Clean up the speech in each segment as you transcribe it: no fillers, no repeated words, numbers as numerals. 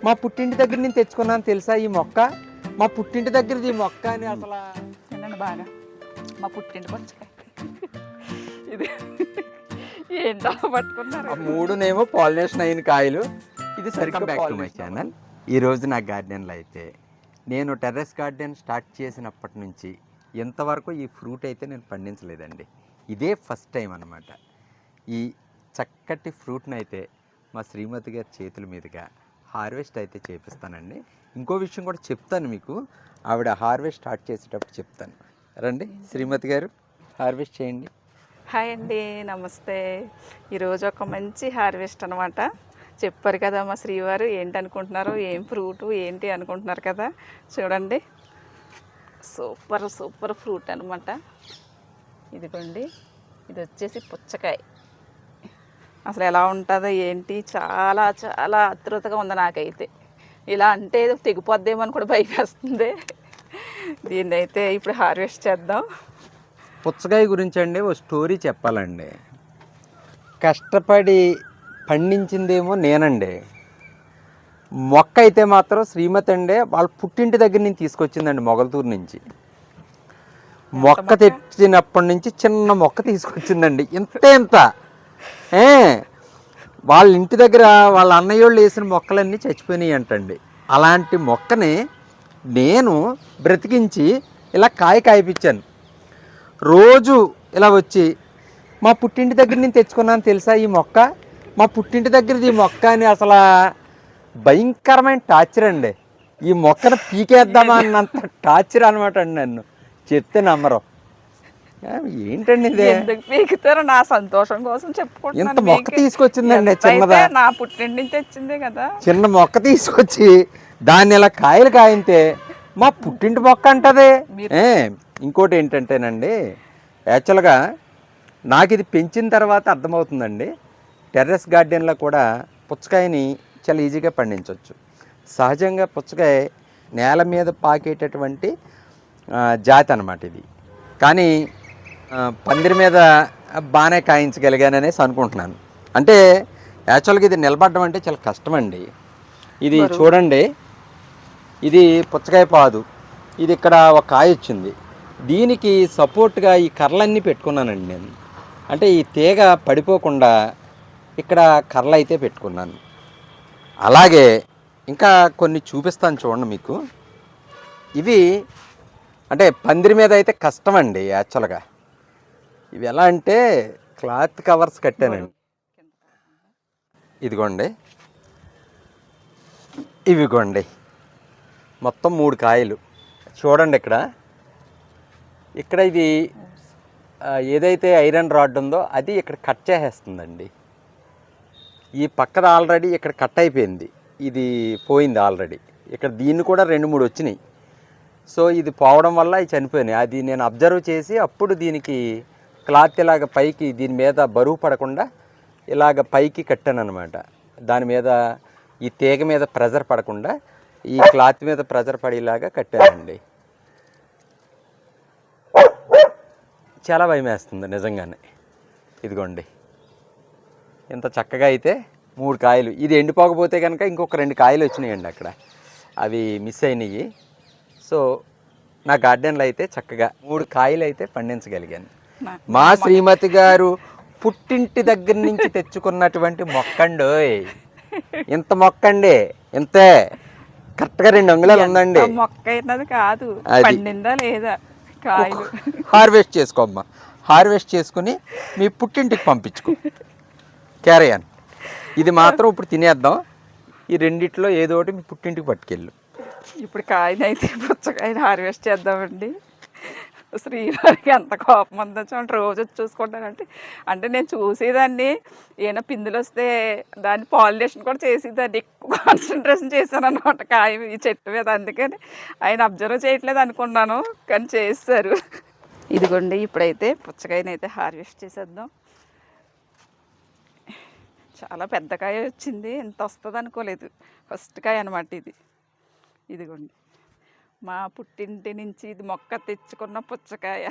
మా పుట్టింటి దగ్గర నేను తెచ్చుకున్నాను తెలుసా ఈ మొక్క. మా పుట్టింటి దగ్గరది ఈ మొక్క అని అసలు తినండి బాగా. మా పుట్టింటి పుచ్చకాయ ఇది ఏంటో పట్టుకున్నారు. ఆ మూడునేమో పాలినేషన్ అయిన కాయలు. ఇది సరిగ్గా బ్యాక్ టు మై ఛానల్. ఈరోజు నా గార్డెన్లో అయితే నేను టెర్రస్ గార్డెన్ స్టార్ట్ చేసినప్పటి నుంచి ఇంతవరకు ఈ ఫ్రూట్ అయితే నేను పండించలేదండి. ఇదే ఫస్ట్ టైం అనమాట. ఈ చక్కటి ఫ్రూట్ని అయితే మా శ్రీమతి గారి చేతుల మీదుగా హార్వెస్ట్ అయితే చేపిస్తానండి. ఇంకో విషయం కూడా చెప్తాను మీకు, ఆవిడ హార్వెస్ట్ స్టార్ట్ చేసేటప్పుడు చెప్తాను. రండి శ్రీమతి గారు, హార్వెస్ట్ చేయండి. హాయ్ అండి, నమస్తే. ఈరోజు ఒక మంచి హార్వెస్ట్ అనమాట. చెప్పారు కదా మా శ్రీవారు, ఏంటి అనుకుంటున్నారు, ఏం ఫ్రూటు ఏంటి అనుకుంటున్నారు కదా. చూడండి, సూపర్ సూపర్ ఫ్రూట్ అనమాట. ఇదిగోండి, ఇది వచ్చేసి పుచ్చకాయ. అసలు ఎలా ఉంటుందో ఏంటి, చాలా చాలా ఆతృతగా ఉంది నాకైతే. ఇలా అంటే తెగిపోద్దేమని కూడా భయం వేస్తుంది. దీన్ని అయితే ఇప్పుడు హార్వెస్ట్ చేద్దాం. పుచ్చకాయ గురించి అండి ఓ స్టోరీ చెప్పాలండి. కష్టపడి పండించిందేమో నేనండి, మొక్క అయితే మాత్రం శ్రీమతి అండి వాళ్ళ పుట్టింటి దగ్గర నుంచి తీసుకొచ్చిందండి, మొగల్తూరు నుంచి. మొక్క తెచ్చినప్పటి నుంచి చిన్న మొక్క తీసుకొచ్చిందండి, ఇంత వాళ్ళ ఇంటి దగ్గర వాళ్ళ అన్నయ్యోళ్ళు వేసిన మొక్కలన్నీ చచ్చిపోయినాయి అంటండి. అలాంటి మొక్కని నేను బ్రతికించి ఇలా కాయపించాను. రోజు ఇలా వచ్చి మా పుట్టింటి దగ్గర నేను తెచ్చుకున్నాను తెలుసా ఈ మొక్క. మా పుట్టింటి దగ్గరది ఈ మొక్క అని అసలు భయంకరమైన టార్చర్ అండి. ఈ మొక్కను పీకేద్దామా అన్నంత టార్చర్ అనమాట అండి. నన్ను చెప్తే నమ్మరు. ఏంటండి ఇది, ఎందుకు పీకుతారో నా సంతోషం కోసం చెప్పుకుంటున్నాను. ఇంత మొక్క తీసుకొచ్చిందండి, చిన్నదా, నా పుట్టింటి నుంచి తెచ్చిందే కదా. చిన్న మొక్క తీసుకొచ్చి దాన్ని ఇలా కాయలు కాయింతే మా పుట్టింటి మొక్క అంటది. ఇంకోటి ఏంటంటేనండి, యాక్చువల్గా నాకు ఇది పెంచిన తర్వాత అర్థమవుతుందండి, టెర్రస్ గార్డెన్లో కూడా పుచ్చకాయని చాలా ఈజీగా పండించవచ్చు. సహజంగా పుచ్చకాయ నేల మీద పాకేటటువంటి జాతి అన్నమాట ఇది. కానీ పందిరి మీద బాగానే కాయించగలిగాననేసి అనుకుంటున్నాను. అంటే యాక్చువల్గా ఇది నిలబడడం అంటే చాలా కష్టమండి. ఇది చూడండి, ఇది పుచ్చకాయ పాదు, ఇది ఇక్కడ ఒక కాయ వచ్చింది. దీనికి సపోర్ట్గా ఈ కర్రలన్నీ పెట్టుకున్నానండి నేను. అంటే ఈ తీగ పడిపోకుండా ఇక్కడ కర్రలు అయితే పెట్టుకున్నాను. అలాగే ఇంకా కొన్ని చూపిస్తాను చూడండి మీకు. ఇవి అంటే పందిరి మీద అయితే కష్టం అండి యాక్చువల్గా. ఇవి ఎలా అంటే క్లాత్ కవర్స్ కట్టానండి. ఇదిగోండి, ఇవిగోండి మొత్తం 3 కాయలు చూడండి. ఇక్కడ ఇది ఏదైతే ఐరన్ రాడ్ ఉందో అది ఇక్కడ కట్ చేసేస్తుందండి. ఈ పక్కన ఆల్రెడీ ఇక్కడ కట్ అయిపోయింది, ఇది పోయింది ఆల్రెడీ. ఇక్కడ దీన్ని కూడా 2-3 వచ్చినాయి. సో ఇది పోవడం వల్ల ఇవి చనిపోయినాయి. అది నేను అబ్జర్వ్ చేసి అప్పుడు దీనికి క్లాత్ ఇలాగ పైకి, దీని మీద బరువు పడకుండా ఇలాగ పైకి కట్టాను అనమాట. దాని మీద ఈ తీగ మీద ప్రెజర్ పడకుండా ఈ క్లాత్ మీద ప్రెజర్ పడేలాగా కట్టానండి. చాలా భయం వేస్తుంది నిజంగానే. ఇదిగోండి, ఇంత చక్కగా అయితే 3 కాయలు. ఇది ఎండిపోకపోతే కనుక ఇంకొక 2 కాయలు వచ్చినాయండి అక్కడ, అవి మిస్ అయినాయి. సో నా గార్డెన్లో అయితే చక్కగా 3 కాయలు అయితే పండించగలిగాను. మా శ్రీమతి గారు పుట్టింటి దగ్గర నుంచి తెచ్చుకున్నటువంటి మొక్కండోయ్, ఇంత మొక్కండి, ఇంతే కరెక్ట్గా 2 అంగుళాలు ఉందండి. మొక్క అయినది కాదు, పండిందా లేదా కాయలు. హార్వెస్ట్ చేసుకోమ్మా, హార్వెస్ట్ చేసుకుని మీ పుట్టింటికి పంపించుకో, క్యారయాన్. ఇది మాత్రం ఇప్పుడు తినేద్దాం, ఈ రెండిట్లో ఏదో ఒకటి మీ పుట్టింటికి పట్టుకెళ్ళు. ఇప్పుడు కాయనైతే పుచ్చకాయని హార్వెస్ట్ చేద్దామండి. శ్రీవారికి ఎంత కోపం ఉందో చూడండి, రోజు చూసుకుంటానంటే. అంటే నేను చూసేదాన్ని, ఏమైనా పిందులు వస్తే దాన్ని పాలినేషన్ కూడా చేసేదాన్ని, ఎక్కువ కాన్సన్ట్రేషన్ చేశాను అనమాట కాయ ఈ చెట్టు మీద. అందుకని ఆయన అబ్జర్వ్ చేయట్లేదు అనుకున్నాను, కానీ చేస్తారు. ఇదిగోండి, ఇప్పుడైతే పుచ్చకాయని అయితే హార్వెస్ట్ చేసేద్దాం. చాలా పెద్ద కాయ వచ్చింది, ఇంత వస్తుంది అనుకోలేదు. ఫస్ట్ కాయ అనమాట ఇది. ఇదిగోండి, మా పుట్టింటి నుంచి ఇది మొక్క తెచ్చుకున్న పుచ్చకాయ.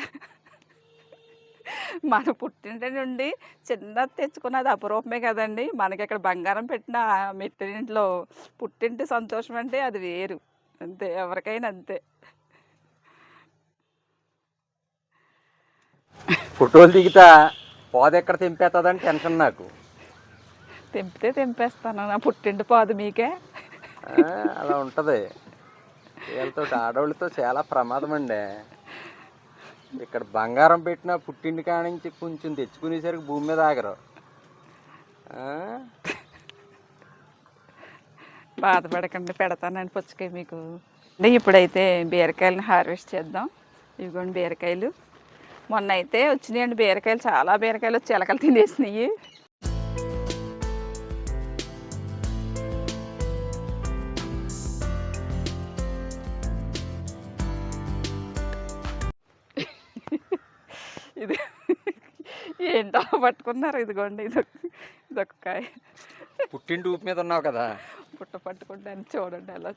మన పుట్టింటి నుండి చిన్నది తెచ్చుకున్నది అపురూపమే కదండి. మనకి ఇక్కడ బంగారం పెట్టిన మెట్టినింట్లో పుట్టింటి సంతోషం అంటే అది వేరు. అంతే, ఎవరికైనా అంతే. ఫోటోలు దిగుతా పోద ఎక్కడ తెంపేస్తుందని టెన్షన్ నాకు. తెంపితే తెంపేస్తాను, నా పుట్టింటి పోదు మీకే. అలా ఉంటుంది. వీళ్ళతో ఆడవాళ్ళతో చాలా ప్రమాదం అండి. ఇక్కడ బంగారం పెట్టిన పుట్టింటి కానించి కొంచెం తెచ్చుకునేసరికి భూమి మీద ఆగరు. బాధపడకండి, పెడతానండి పుచ్చకాయ మీకు. ఇప్పుడైతే బీరకాయలను హార్వెస్ట్ చేద్దాం. ఇవిగోండి బీరకాయలు. మొన్న అయితే వచ్చినాయండి బీరకాయలు, చాలా బీరకాయలు వచ్చి ఎలకలు తినేసినాయి. ఇది ఏంటో పట్టుకున్నారు. ఇదిగోండి ఇదొక కాయ. పుట్టింటి ఊపి మీద ఉన్నావు కదా, పుట్ట పట్టుకుంటాను చూడండి అలా.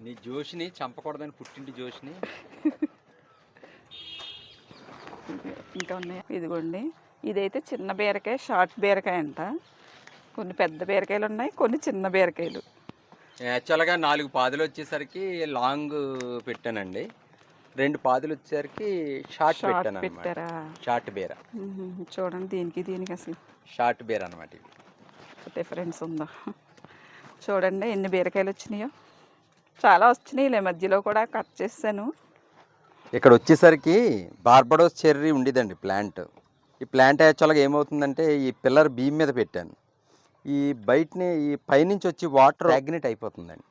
నీ జోషిని చంపకూడదని పుట్టింటి జోషిని. ఇంకా ఉన్నాయి. ఇదిగోండి ఇదైతే చిన్న బీరకాయ, షార్ట్ బీరకాయ అంట. కొన్ని పెద్ద బీరకాయలు ఉన్నాయి, కొన్ని చిన్న బీరకాయలు. యాక్చువల్గా 4 పాదులు వచ్చేసరికి లాంగ్ పెట్టానండి, 2 పాదులు వచ్చేసరికి షార్ట్ పెట్టాను. పెట్టారా? షార్ట్ బీర. చూడండి దీనికి అసలు షార్ట్ బీర అనమాట. ఇది డిఫరెన్స్ ఉందా? చూడండి ఎన్ని బీరకాయలు వచ్చినాయో. చాలా వచ్చినాయిలే, మధ్యలో కూడా కట్ చేశాను. ఇక్కడ వచ్చేసరికి బార్బడోస్ చెర్రీ ఉండేదండి ప్లాంట్. ఈ ప్లాంట్ యాక్చువల్గా ఏమవుతుందంటే ఈ పిల్లర్ బీమ్ మీద పెట్టాను. ఈ బయటని ఈ పైనుంచి వచ్చి వాటర్ స్టాగ్నేట్ అయిపోతుందండి.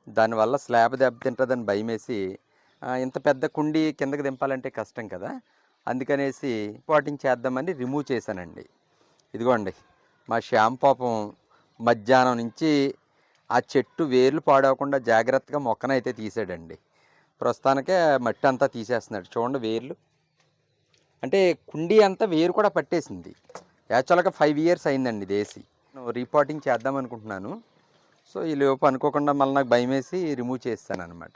దానివల్ల స్లాబ్ దెబ్బతింటుందని భయం వేసి, ఇంత పెద్ద కుండి కిందకి దింపాలంటే కష్టం కదా, అందుకనేసి పాటింగ్ చేద్దామని రిమూవ్ చేశానండి. ఇదిగోండి మా శ్యామ్ పాపం మధ్యాహ్నం నుంచి ఆ చెట్టు వేర్లు పాడవకుండా జాగ్రత్తగా మొక్కనైతే తీసాడండి. ప్రస్తుతానికే మట్టి అంతా తీసేస్తున్నాడు. చూడండి వేర్లు అంటే కుండీ అంతా వేరు కూడా పట్టేసింది. యాక్చువల్గా 5 years అయిందండి ఇది వేసి. రీపాటింగ్ చేద్దాం అనుకుంటున్నాను. సో ఈ లోపు అనుకోకుండా మళ్ళీ నాకు భయం వేసి రిమూవ్ చేస్తాను అనమాట.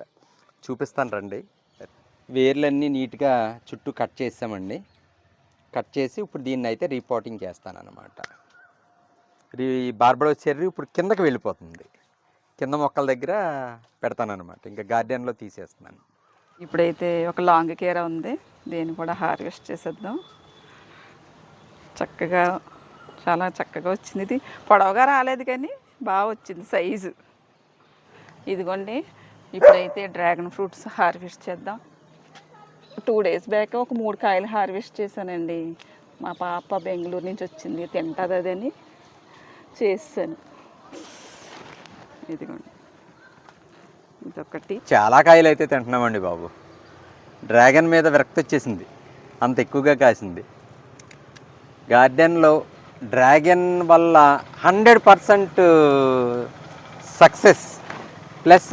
చూపిస్తాను రండి. వేర్లన్నీ నీట్గా చుట్టూ కట్ చేసామండి. కట్ చేసి ఇప్పుడు దీన్ని అయితే రీపాటింగ్ చేస్తాను అనమాట. బార్బడోస్ చెర్రీ ఇప్పుడు కిందకి వెళ్ళిపోతుంది. కింద మొక్కల దగ్గర పెడతాను అనమాట. ఇంకా గార్డెన్లో తీసేస్తున్నాను. ఇప్పుడైతే ఒక లాంగ్ కీర ఉంది, దీన్ని కూడా హార్వెస్ట్ చేసేద్దాం. చక్కగా, చాలా చక్కగా వచ్చింది. ఇది పొడవుగా రాలేదు కానీ బాగా వచ్చింది సైజు. ఇదిగోండి ఇప్పుడైతే డ్రాగన్ ఫ్రూట్స్ హార్వెస్ట్ చేద్దాం. 2 days బ్యాక్ ఒక 3 కాయలు హార్వెస్ట్ చేశానండి. మా పాప బెంగళూరు నుంచి వచ్చింది, తింటుంది అదని చేశాను. ఇదిగోండి ఇదొకటి. చాలా కాయలు అయితే తింటున్నామండి బాబు. డ్రాగన్ మీద విరక్తి వచ్చేసింది, అంత ఎక్కువగా కాసింది. గార్డెన్లో డ్రాగన్ వల్ల 100% సక్సెస్ ప్లస్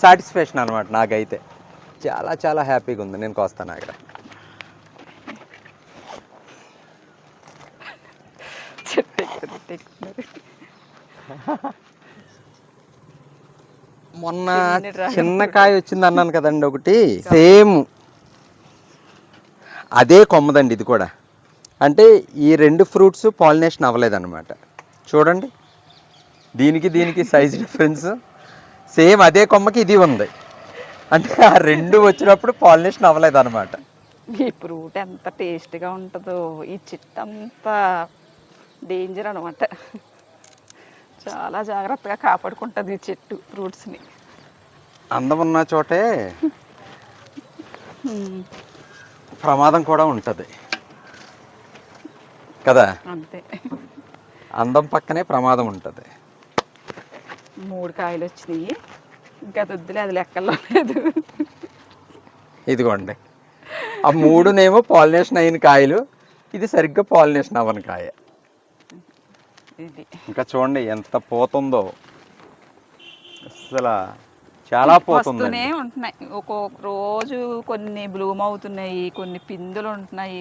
సాటిస్ఫాక్షన్ అనమాట. నాకైతే చాలా చాలా హ్యాపీగా ఉంది. నేను కోస్తాను అక్కడ. మొన్న చిన్న కాయ వచ్చింది అన్నాను కదండి ఒకటి, సేమ్ అదే కొమ్మదండి ఇది కూడా. అంటే ఈ 2 ఫ్రూట్స్ పాలినేషన్ అవ్వలేదన్నమాట. చూడండి దీనికి సైజ్ డిఫరెన్స్. సేమ్ అదే కొమ్మకి ఇది ఉంది. అంటే ఆ 2 వచ్చినప్పుడు పాలినేషన్ అవ్వలేదు అనమాట. ఈ ఫ్రూట్ ఎంత టేస్ట్గా ఉంటుందో. ఈ చెట్టు అంత డేంజర్ అనమాట. చాలా జాగ్రత్తగా కాపాడుకుంటుంది ఈ చెట్టు ఫ్రూట్స్ని. అందం ఉన్న చోటే ప్రమాదం కూడా ఉంటుంది కదా. అంతే, అందం పక్కనే ప్రమాదం ఉంటుంది. 3 కాయలు వచ్చినాయి, ఇంకా దొద్దులే, అది లెక్కల్లో లేదు. ఇదిగోండి ఆ 3నేమో పాలినేషన్ అయిన కాయలు, ఇది సరిగ్గా పాలినేషన్ అవ్వని కాయ. ఇది ఇంకా చూడండి ఎంత పోతుందో, అసలు చాలా పోతుంది. ఉంటున్నాయి. ఒక్కొక్క రోజు కొన్ని బ్లూమ్ అవుతున్నాయి, కొన్ని పిందులు ఉంటున్నాయి,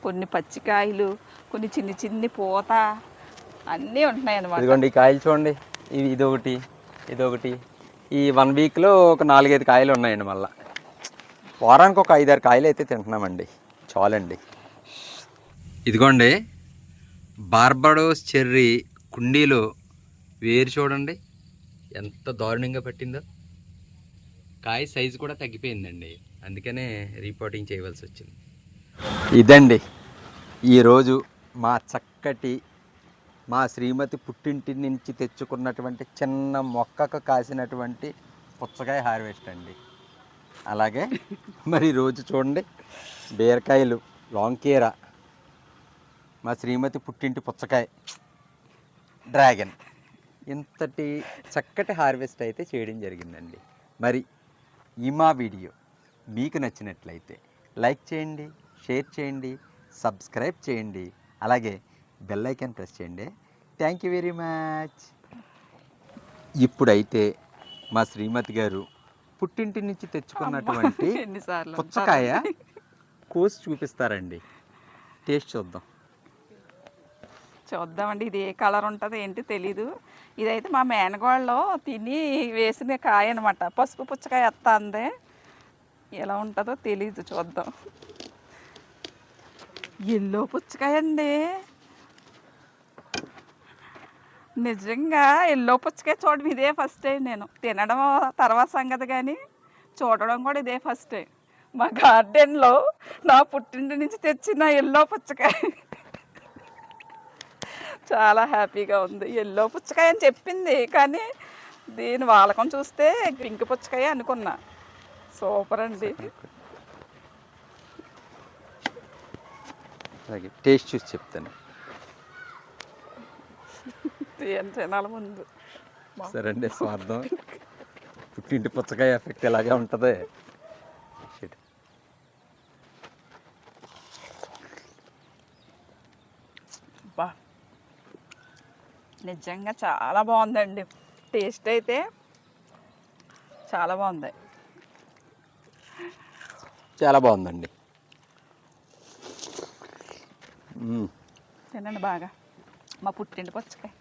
కొన్ని పచ్చికాయలు, కొన్ని చిన్ని పూత, అన్నీ ఉంటున్నాయి అన్నమాట. ఇదిగోండి ఈ కాయలు చూడండి, ఇదొకటి. ఈ 1 weekలో ఒక 4-5 కాయలు ఉన్నాయండి. మళ్ళీ వారానికి ఒక 5-6 కాయలు అయితే తింటున్నామండి. చాలండి. ఇదిగోండి బార్బడోస్ చెర్రీ కుండీలో వేరు చూడండి ఎంత దారుణంగా పట్టిందో. కాయ సైజు కూడా తగ్గిపోయిందండి, అందుకనే రిపోర్టింగ్ చేయవలసి వచ్చింది. ఇదండి ఈరోజు మా చక్కటి మా శ్రీమతి పుట్టింటి నుంచి తెచ్చుకున్నటువంటి చిన్న మొక్కకు కాసినటువంటి పుచ్చకాయ హార్వెస్ట్ అండి. అలాగే మరి ఈరోజు చూడండి బీరకాయలు, లాంకీర, మా శ్రీమతి పుట్టింటి పుచ్చకాయ, డ్రాగన్, ఇంతటి చక్కటి హార్వెస్ట్ అయితే చేయడం జరిగిందండి. మరి ఈ మా వీడియో మీకు నచ్చినట్లయితే లైక్ చేయండి, షేర్ చేయండి, సబ్స్క్రైబ్ చేయండి, అలాగే బెల్ ఐకాన్ ప్రెస్ చేయండి. Thank you very much. ఇప్పుడైతే మా శ్రీమతి గారు పుట్టింటి నుంచి తెచ్చుకున్నటువంటి ఎన్నిసార్లు పుచ్చకాయ కోసి చూపిస్తారండి. టేస్ట్ చూద్దామండి. ఇది ఏ కలర్ ఉంటుంది ఏంటి తెలీదు. ఇదైతే మా మేనగోళ్ళలో తిని వేసిన కాయ అనమాట. పసుపు పుచ్చకాయ ఎత్తా అందే, ఎలా ఉంటుందో తెలీదు, చూద్దాం. ఎల్లో పుచ్చకాయ అండి, నిజంగా ఎల్లో పుచ్చకాయ చూడడం ఇదే ఫస్ట్ టైం. నేను తినడం తర్వాత సంగతి, కానీ చూడడం కూడా ఇదే ఫస్ట్ టైం. మా గార్డెన్లో నా పుట్టింటి నుంచి తెచ్చిన ఎల్లో పుచ్చకాయ చాలా హ్యాపీగా ఉంది. ఎల్లో పుచ్చకాయ అని చెప్పింది, కానీ దీని వాలకం చూస్తే పింక్ పుచ్చకాయ అనుకున్నా. సూపర్ అండి. టేస్ట్ చూసి చెప్తాను. ఏం తినాలి ముందు. సరే అండి, స్వార్థం. పుట్టింటి పుచ్చకాయ ఎఫెక్ట్ ఎలాగే ఉంటుంది. బా, నిజంగా చాలా బాగుందండి. టేస్ట్ అయితే చాలా బాగుంది. చాలా బాగుందండి. తినండి బాగా మా పుట్టింటి పుచ్చకాయ.